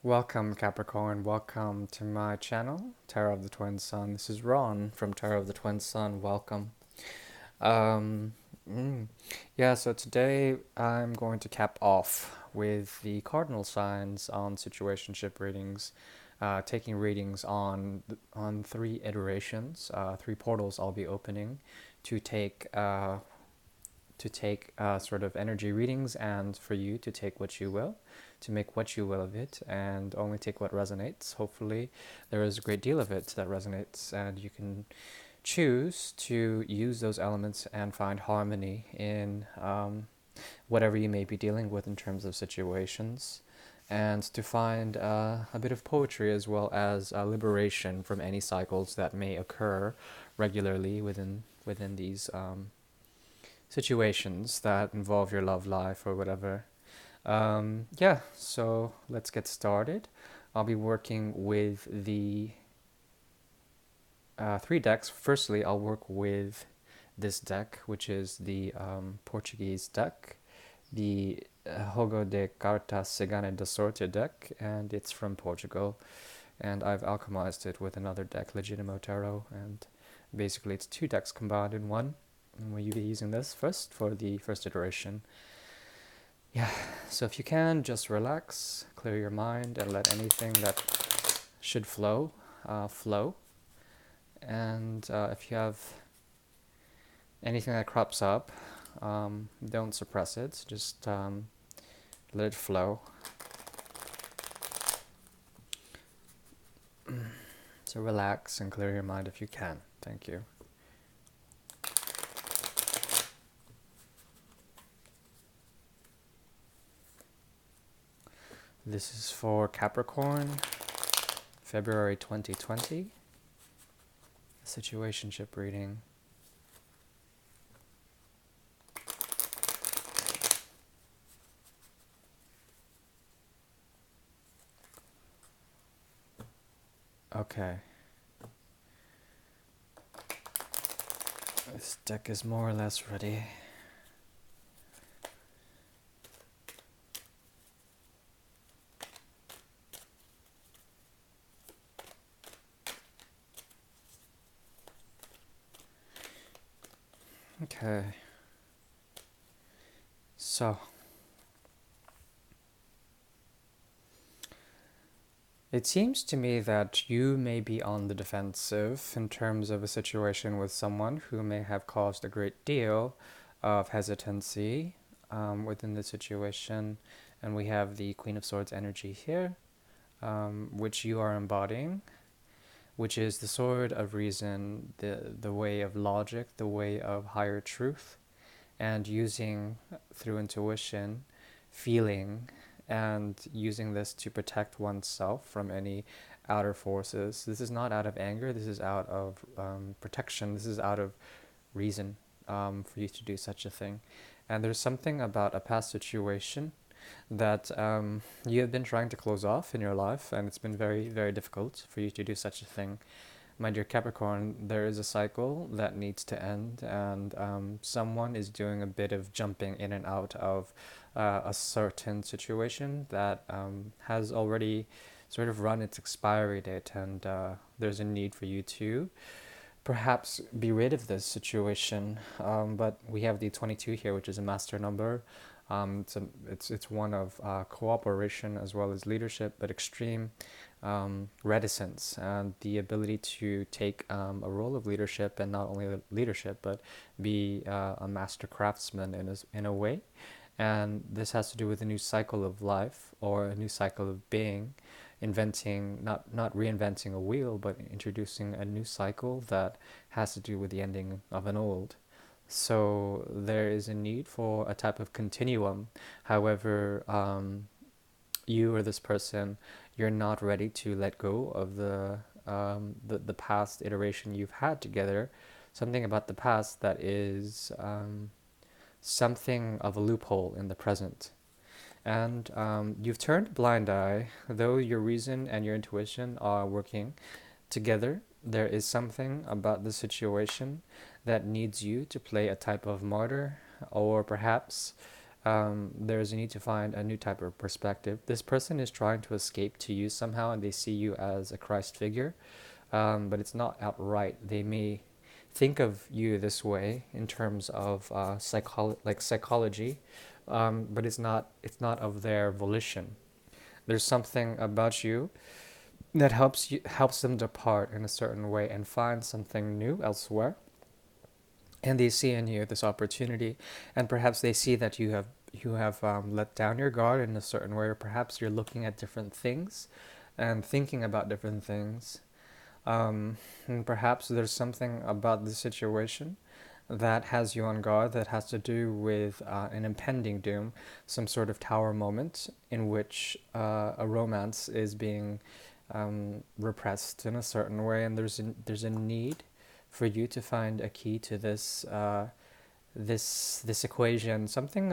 Welcome, Capricorn. Welcome to my channel, Tarot of the Twin Sun. This is Ron from Tarot of the Twin Sun. Welcome. Um, mm, yeah, so today I'm going to cap off with the cardinal signs on situationship readings, taking readings on three iterations, three portals I'll be opening to take sort of energy readings and for you to take what you will, to make what you will of it, and only take what resonates. Hopefully, there is a great deal of it that resonates, and you can choose to use those elements and find harmony in whatever you may be dealing with in terms of situations, and to find a bit of poetry as well as liberation from any cycles that may occur regularly within these situations that involve your love life or whatever. Yeah, so let's get started. I'll be working with the three decks. Firstly, I'll work with this deck, which is the Portuguese deck, the Jogo de Cartas Se Gana da Sorte deck, and it's from Portugal. And I've alchemized it with another deck, Legitimo Tarot, and basically it's two decks combined in one. And we'll be using this first for the first iteration. Yeah, so if you can, just relax, clear your mind, and let anything that should flow, flow. And if you have anything that crops up, don't suppress it, just let it flow. So relax and clear your mind if you can. Thank you. This is for Capricorn, February 2020, situationship reading. Okay. This deck is more or less ready. Okay. So, it seems to me that you may be on the defensive in terms of a situation with someone who may have caused a great deal of hesitancy within the situation. And we have the Queen of Swords energy here, which you are embodying, which is the sword of reason, the way of logic, the way of higher truth, and using through intuition, feeling, and using this to protect oneself from any outer forces. This is not out of anger, this is out of protection, this is out of reason for you to do such a thing. And there's something about a past situation that you have been trying to close off in your life, and it's been very, very difficult for you to do such a thing. My dear Capricorn, there is a cycle that needs to end, and someone is doing a bit of jumping in and out of a certain situation that has already sort of run its expiry date, and there's a need for you to perhaps be rid of this situation. But we have the 22 here, which is a master number. It's one of cooperation as well as leadership, but extreme reticence and the ability to take a role of leadership, and not only leadership, but be a master craftsman in a way. And this has to do with a new cycle of life or a new cycle of being, inventing, not reinventing a wheel, but introducing a new cycle that has to do with the ending of an old. So there is a need for a type of continuum. However, you or this person, you're not ready to let go of the past iteration you've had together. Something about the past that is something of a loophole in the present. And you've turned a blind eye, though your reason and your intuition are working together. There is something about the situation that needs you to play a type of martyr, or perhaps there's a need to find a new type of perspective. This person is trying to escape to you somehow, and they see you as a Christ figure, but it's not outright. They may think of you this way in terms of psychology, but it's not of their volition. There's something about you that helps them depart in a certain way and find something new elsewhere, and they see in you this opportunity, and perhaps they see that you have let down your guard in a certain way, or perhaps you're looking at different things and thinking about different things, and perhaps there's something about the situation that has you on guard, that has to do with an impending doom, some sort of tower moment in which a romance is being repressed in a certain way, and there's a need for you to find a key to this equation, something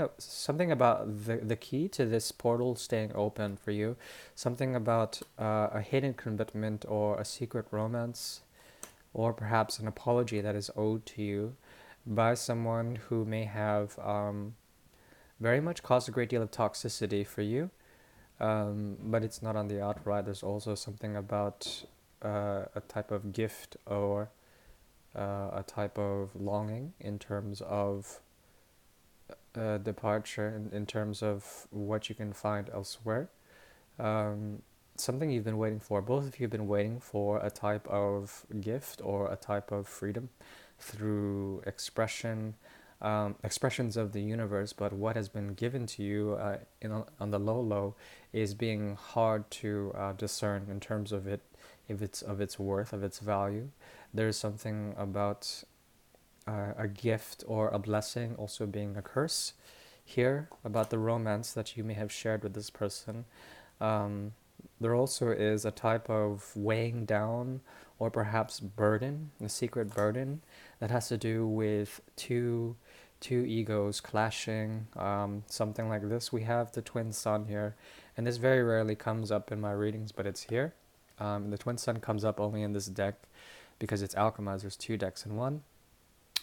about the key to this portal staying open for you, something about a hidden commitment or a secret romance, or perhaps an apology that is owed to you by someone who may have very much caused a great deal of toxicity for you, but it's not on the outright. There's also something about a type of gift, or a type of longing in terms of departure, in terms of what you can find elsewhere. Um, Something you've been waiting for. Both of you have been waiting for a type of gift or a type of freedom through expressions of the universe. But what has been given to you on the low is being hard to discern in terms of it, if it's of its worth, of its value. There's something about a gift or a blessing also being a curse here, about the romance that you may have shared with this person. Um, there also is a type of weighing down, or perhaps burden, a secret burden that has to do with two egos clashing, something like this. We have the twin sun here, and this very rarely comes up in my readings, but it's here. The twin sun comes up only in this deck because it's alchemized. There's two decks in one.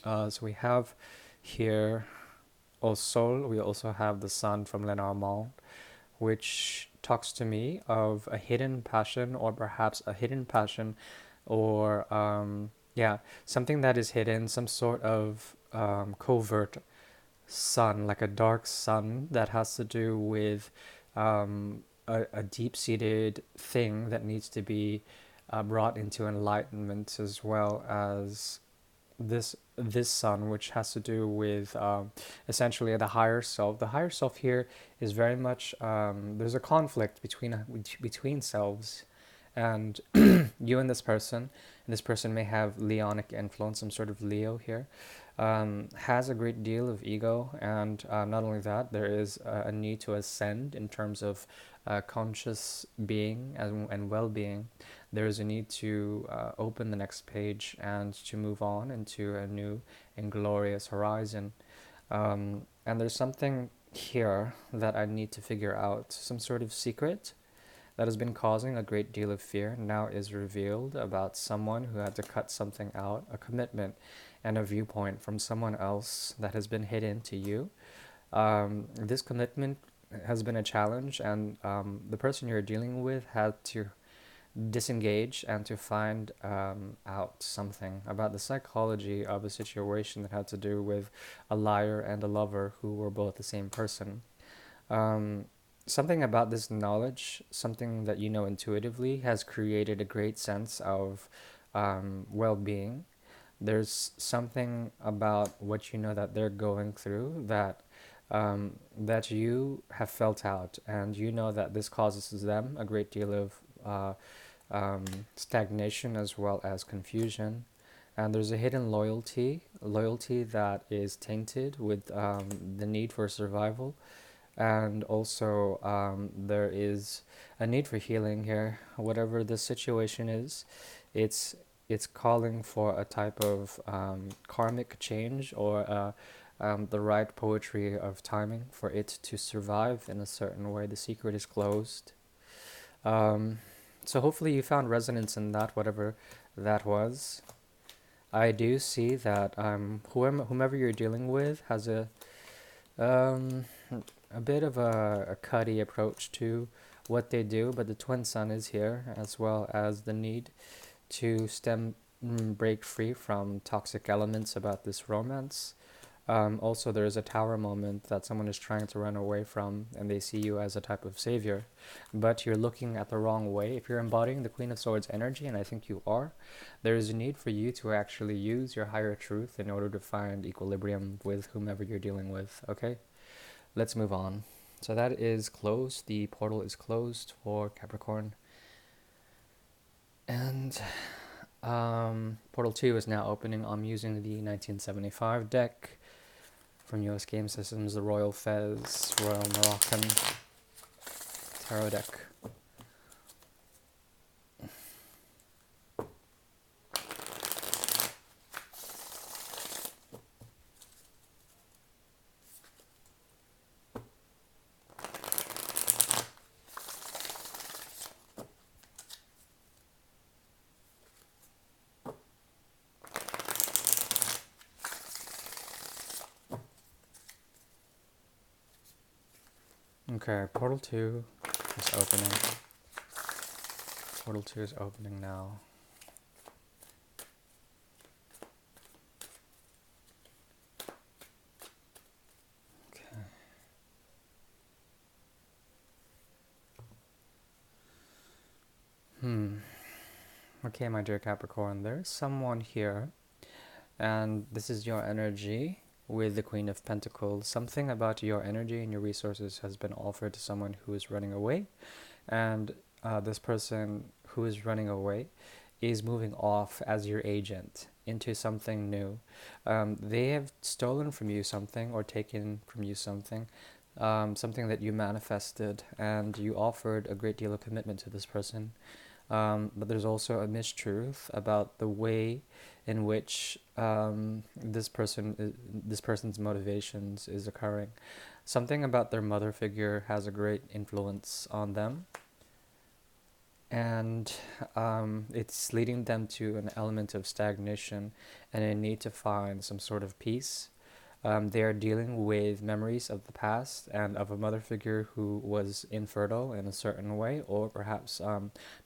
So we have here Au Sol. We also have the sun from Lenormand, which talks to me of a hidden passion, or perhaps a hidden passion, or yeah, something that is hidden, some sort of covert sun, like a dark sun that has to do with a deep-seated thing that needs to be brought into enlightenment, as well as this sun, which has to do with essentially the higher self. The higher self here is very much there's a conflict between selves, and you and this person. And this person may have Leonic influence, some sort of Leo here. Has a great deal of ego, and not only that, there is a need to ascend in terms of conscious being and well-being. There is a need to open the next page and to move on into a new and glorious horizon. And there's something here that I need to figure out, some sort of secret that has been causing a great deal of fear now is revealed, about someone who had to cut something out, a commitment and a viewpoint from someone else that has been hidden to you. This commitment has been a challenge, and the person you're dealing with had to disengage and to find out something about the psychology of a situation that had to do with a liar and a lover who were both the same person. Um, Something about this knowledge, something that you know intuitively, has created a great sense of well-being. There's something about what you know that they're going through that you have felt out, and you know that this causes them a great deal of stagnation as well as confusion. And there's a hidden loyalty that is tainted with the need for survival, and also there is a need for healing here. Whatever the situation is, it's it's calling for a type of karmic change, or the right poetry of timing for it to survive in a certain way. The secret is closed. Um, so hopefully you found resonance in that, whatever that was. I do see that whomever you're dealing with has a a bit of a cutty approach to what they do, but the twin sun is here, as well as the need to break free from toxic elements about this romance. Also, there is a tower moment that someone is trying to run away from, and they see you as a type of savior, but you're looking at the wrong way. If you're embodying the Queen of Swords energy, and I think you are, there is a need for you to actually use your higher truth in order to find equilibrium with whomever you're dealing with, okay? Let's move on. So that is closed. The portal is closed for Capricorn. And Portal 2 is now opening. I'm using the 1975 deck from US Game Systems, the Royal Fez, Royal Moroccan Tarot deck. Okay, Portal 2 is opening. Portal 2 is opening now. Okay. Okay, my dear Capricorn, there's someone here, and this is your energy with the Queen of Pentacles. Something about your energy and your resources has been offered to someone who is running away, and this person who is running away is moving off as your agent into something new. They have stolen from you something or taken from you something, something that you manifested, and you offered a great deal of commitment to this person. But there's also a mistruth about the way in which this person's motivations is occurring. Something about their mother figure has a great influence on them, and it's leading them to an element of stagnation and a need to find some sort of peace. They are dealing with memories of the past and of a mother figure who was infertile in a certain way, or perhaps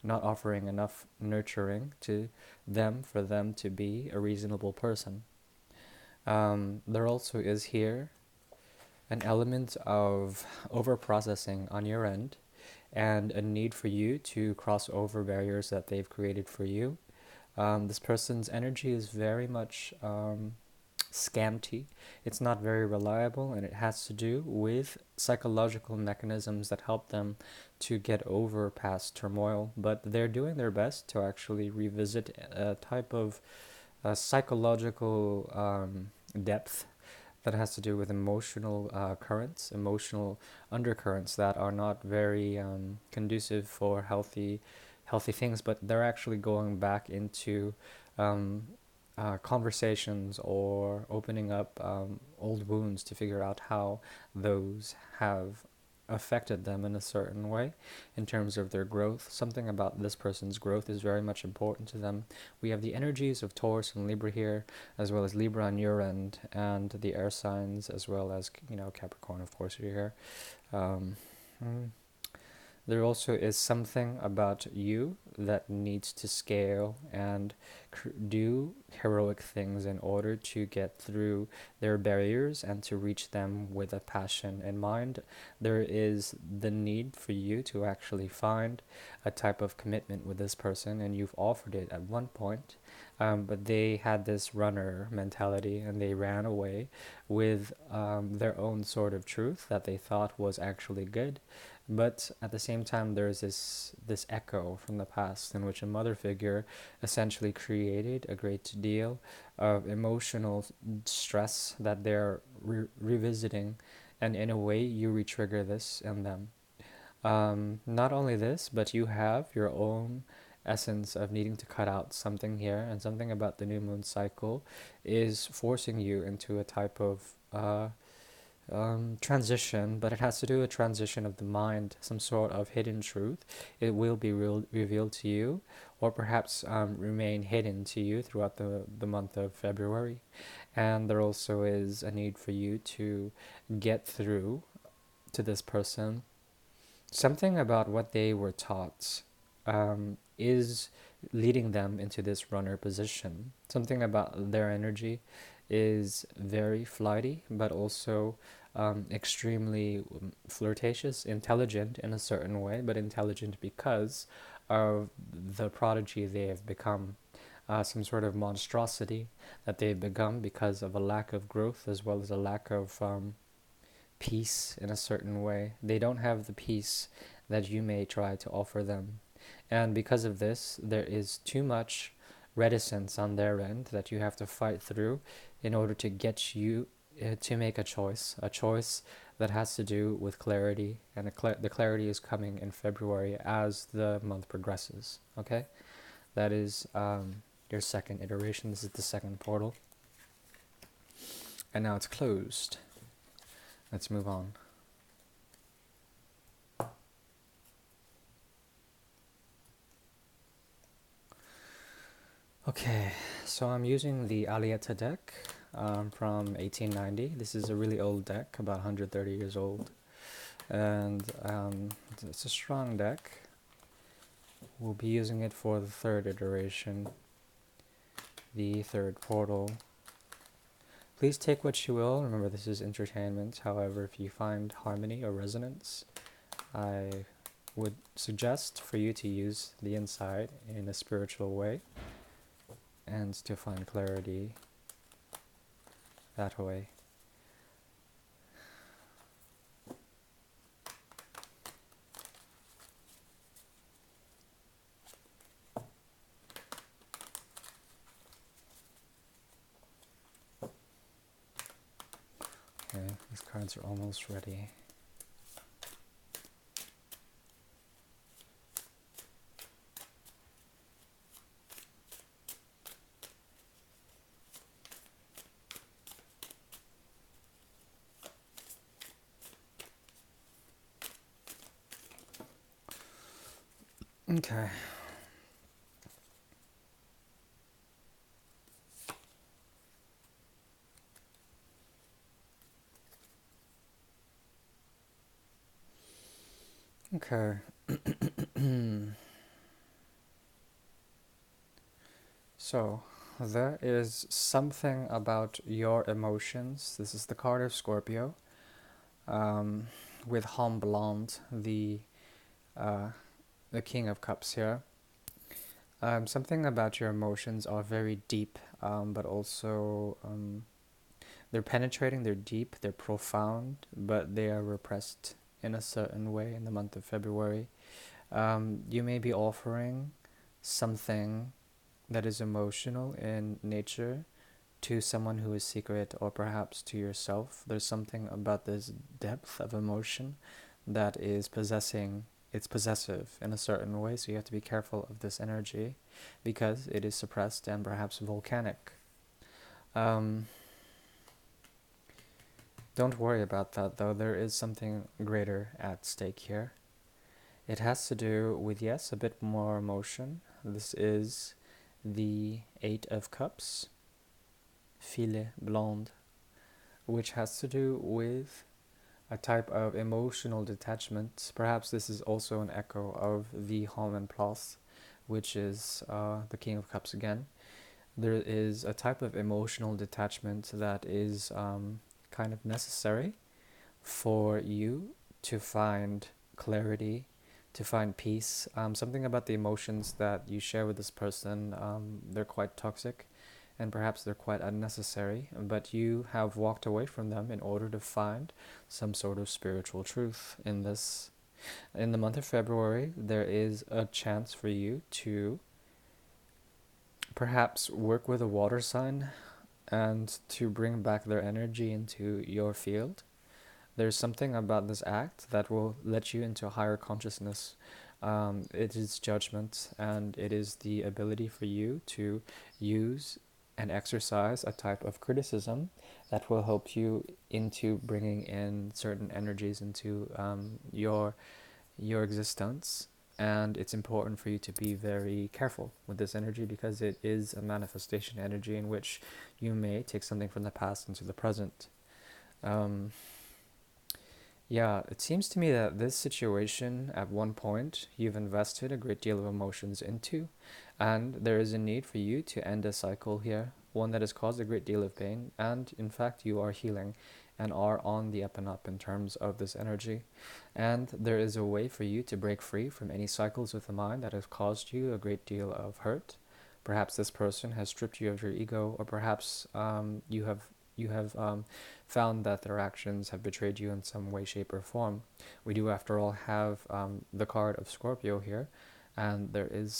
not offering enough nurturing to them for them to be a reasonable person. There also is here an element of overprocessing on your end and a need for you to cross over barriers that they've created for you. This person's energy is very much scanty. It's not very reliable, and it has to do with psychological mechanisms that help them to get over past turmoil. But they're doing their best to actually revisit a type of psychological depth that has to do with emotional currents, emotional undercurrents that are not very conducive for healthy things. But they're actually going back into conversations or opening up old wounds to figure out how those have affected them in a certain way in terms of their growth. Something about this person's growth is very much important to them. We have the energies of Taurus and Libra here, as well as Libra on your end, and the air signs, as well as, Capricorn, of course, are here. Um, mm, there also is something about you that needs to scale and do heroic things in order to get through their barriers and to reach them with a passion in mind. There is the need for you to actually find a type of commitment with this person, and you've offered it at one point, but they had this runner mentality and they ran away with their own sort of truth that they thought was actually good. But at the same time, there's this echo from the past in which a mother figure essentially created a great deal of emotional stress that they're revisiting, and in a way, you re-trigger this in them. Not only this, but you have your own essence of needing to cut out something here, and something about the new moon cycle is forcing you into a type of transition, but it has to do with transition of the mind, some sort of hidden truth. It will be revealed to you, or perhaps remain hidden to you throughout the month of February. And there also is a need for you to get through to this person, something about what they were taught is leading them into this runner position. Something about their energy is very flighty, but also extremely flirtatious, intelligent in a certain way, but intelligent because of the prodigy they have become. Some sort of monstrosity that they've become because of a lack of growth as well as a lack of peace in a certain way. They don't have the peace that you may try to offer them. And because of this, there is too much reticence on their end that you have to fight through in order to get you to make a choice that has to do with clarity. And the clarity is coming in February as the month progresses. Okay? That is your second iteration. This is the second portal. And now it's closed. Let's move on. Okay, so I'm using the Alietta deck from 1890. This is a really old deck, about 130 years old. And it's a strong deck. We'll be using it for the third iteration, the third portal. Please take what you will. Remember, this is entertainment. However, if you find harmony or resonance, I would suggest for you to use the inside in a spiritual way and to find clarity that way. Okay, these cards are almost ready. Okay. Okay. So, there is something about your emotions. This is the card of Scorpio, with Homme Blonde, the King of Cups here. Something about your emotions are very deep, but also they're penetrating, they're deep, they're profound, but they are repressed in a certain way in the month of February. You may be offering something that is emotional in nature to someone who is secret, or perhaps to yourself. There's something about this depth of emotion that is it's possessive in a certain way, so you have to be careful of this energy because it is suppressed and perhaps volcanic. Don't worry about that though, there is something greater at stake here. It has to do with, yes, a bit more emotion. This is the Eight of Cups, Fille Blonde, which has to do with a type of emotional detachment. Perhaps this is also an echo of the Homme en Place, which is the King of Cups again. There is a type of emotional detachment that is kind of necessary for you to find clarity, to find peace. Something about the emotions that you share with this person, they're quite toxic and perhaps they're quite unnecessary, but you have walked away from them in order to find some sort of spiritual truth in this. In the month of February, there is a chance for you to perhaps work with a water sign and to bring back their energy into your field. There's something about this act that will let you into a higher consciousness. It is judgment, and it is the ability for you to use and exercise a type of criticism that will help you into bringing in certain energies into your existence. And it's important for you to be very careful with this energy because it is a manifestation energy in which you may take something from the past into the present. Yeah, it seems to me that this situation, at one point, you've invested a great deal of emotions into, and there is a need for you to end a cycle here, one that has caused a great deal of pain, and in fact, you are healing and are on the up and up in terms of this energy. And there is a way for you to break free from any cycles with the mind that have caused you a great deal of hurt. Perhaps this person has stripped you of your ego, or perhaps you have found that their actions have betrayed you in some way, shape, or form. We do, after all, have the card of Scorpio here, and there is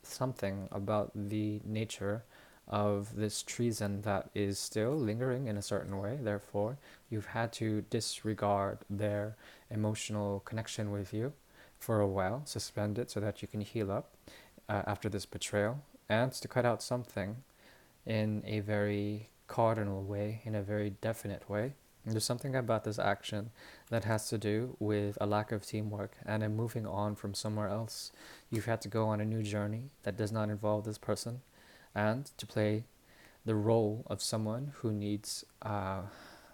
something about the nature of this treason that is still lingering in a certain way. Therefore, you've had to disregard their emotional connection with you for a while, suspend it so that you can heal up after this betrayal, and to cut out something in a very cardinal way, in a very definite way. And there's something about this action that has to do with a lack of teamwork and a moving on from somewhere else. You've had to go on a new journey that does not involve this person, and to play the role of someone who needs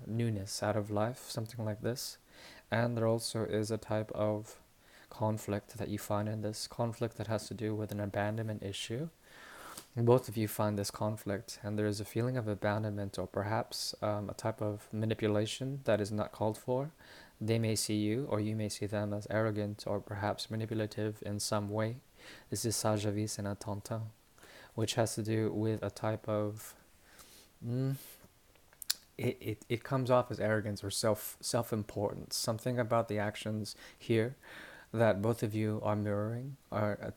newness out of life, something like this. And there also is a type of conflict that you find in this conflict that has to do with an abandonment issue. Both of you find this conflict, and there is a feeling of abandonment, or perhaps a type of manipulation that is not called for. They may see you, or you may see them, as arrogant or perhaps manipulative in some way. This is Sajavis and Attentin, which has to do with a type of. Mm, it comes off as arrogance or self-importance. Something about the actions here that both of you are mirroring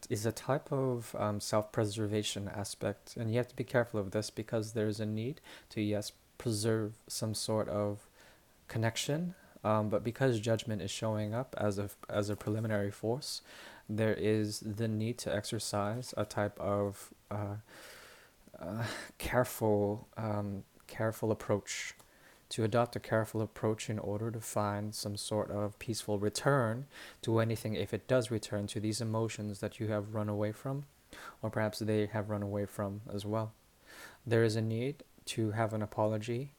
is a type of self-preservation aspect, and you have to be careful of this because there's a need to, yes, preserve some sort of connection, but because judgment is showing up as a preliminary force, there is the need to exercise a type of careful careful approach, to adopt a careful approach in order to find some sort of peaceful return to anything, if it does return to these emotions that you have run away from, or perhaps they have run away from as well. There is a need to have an apology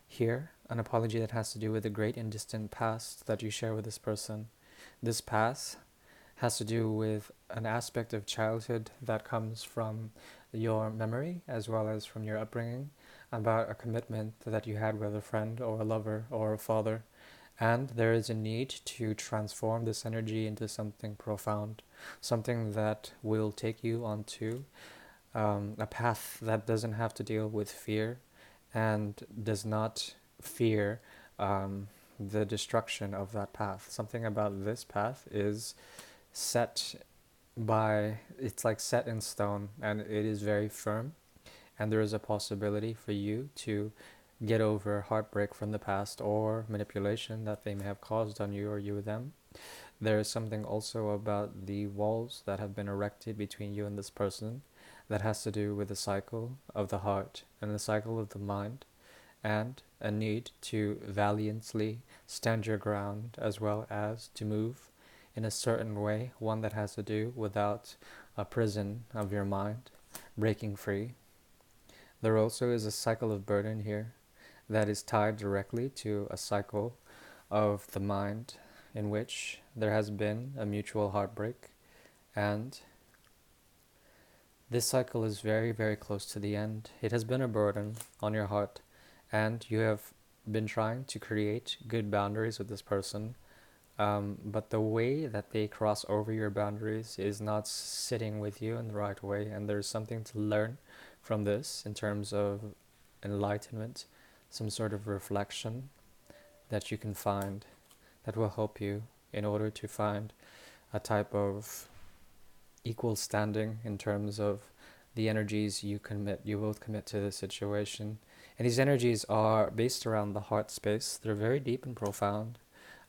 here, an apology that has to do with the great and distant past that you share with this person. This past has to do with an aspect of childhood that comes from your memory as well as from your upbringing, about a commitment that you had with a friend or a lover or a father. And there is a need to transform this energy into something profound, something that will take you onto a path that doesn't have to deal with fear and does not fear the destruction of that path. Something about this path is set it's like set in stone, and it is very firm, and there is a possibility for you to get over heartbreak from the past or manipulation that they may have caused on you or you them. There is something also about the walls that have been erected between you and this person that has to do with the cycle of the heart and the cycle of the mind, and a need to valiantly stand your ground as well as to move in a certain way, one that has to do without a prison of your mind, breaking free. There also is a cycle of burden here that is tied directly to a cycle of the mind in which there has been a mutual heartbreak, and this cycle is very, very close to the end. It has been a burden on your heart, and you have been trying to create good boundaries with this person, but the way that they cross over your boundaries is not sitting with you in the right way, and there's something to learn from this in terms of enlightenment, some sort of reflection that you can find that will help you in order to find a type of equal standing in terms of the energies you both commit to the situation. And these energies are based around the heart space. They're very deep and profound.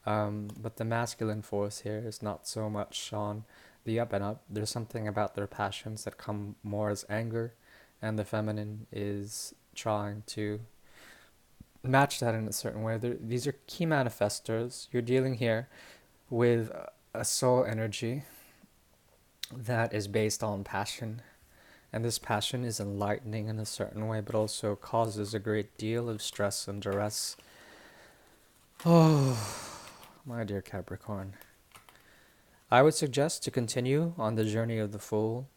But the masculine force here is not so much on the up and up. There's something about their passions that come more as anger, and the feminine is trying to match that in a certain way. These are key manifestors. You're dealing here with a soul energy that is based on passion, and this passion is enlightening in a certain way, but also causes a great deal of stress and duress. Oh, my dear Capricorn, I would suggest to continue on the journey of the Fool,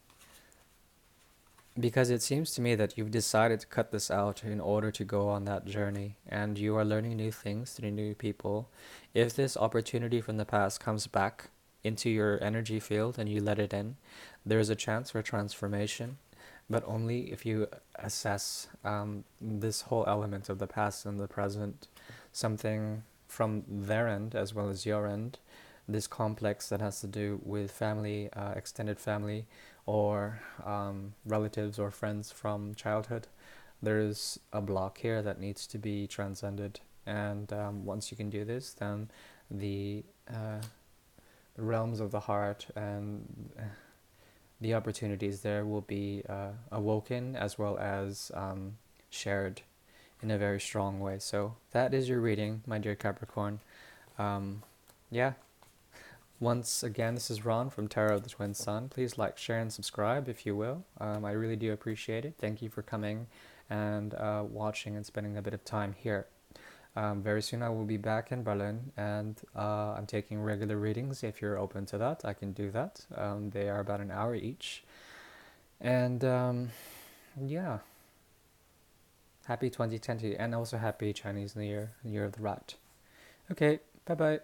because it seems to me that you've decided to cut this out in order to go on that journey, and you are learning new things through new people. If this opportunity from the past comes back into your energy field and you let it in, there is a chance for transformation, but only if you assess this whole element of the past and the present, something from their end as well as your end, this complex that has to do with family, extended family, or relatives or friends from childhood. There's a block here that needs to be transcended, and once you can do this, then the realms of the heart and the opportunities there will be awoken as well as shared in a very strong way. So that is your reading, my dear Capricorn. Yeah. Once again, this is Ron from Tarot of the Twin Sun. Please like, share, and subscribe if you will. I really do appreciate it. Thank you for coming and watching and spending a bit of time here. Very soon I will be back in Berlin, and I'm taking regular readings. If you're open to that, I can do that. They are about an hour each. And yeah, happy 2020, and also happy Chinese New Year, Year of the Rat. Okay, bye bye.